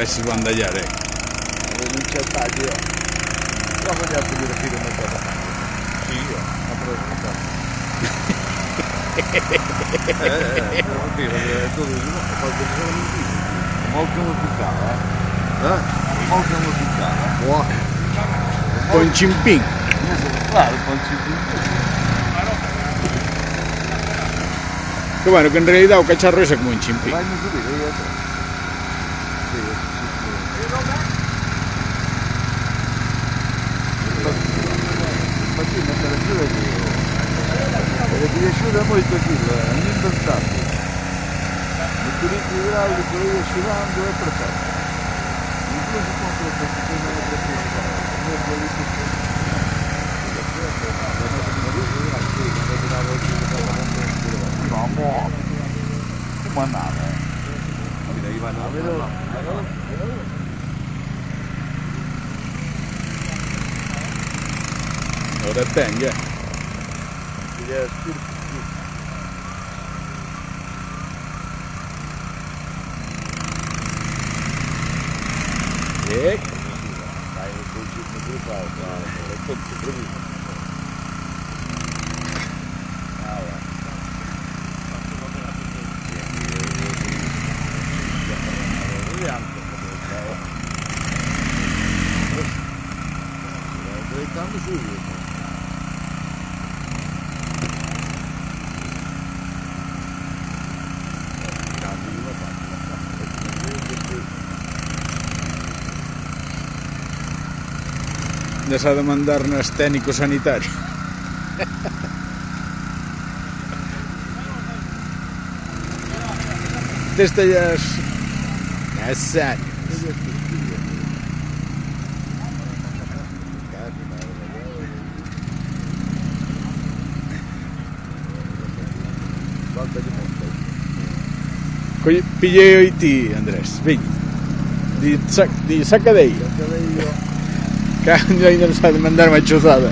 Si può andagliare. Non c'è taglio. Però vogliamo finire fino a metà. Sì, ma però molto musicale, molto musicale. Buono. Con cimpin. Claro, con cimpin. Che bueno, che in realtà un cacciarro è come un cimpin. Vai a subire io. Infatti mettere giù le piaciuta molto quello, è imbastabile. Il turismo idraulico io scivolando è perfetto. Incluso contro il sistema di come andava? Ora tenga. Ya s'ha de mandar-ne el tècnico sanitari. Testa ja és... És sany. Pilleo i ti, Andrés. Vinc. Di sacca d'ell. Que no s'ha de mandar-me xosada.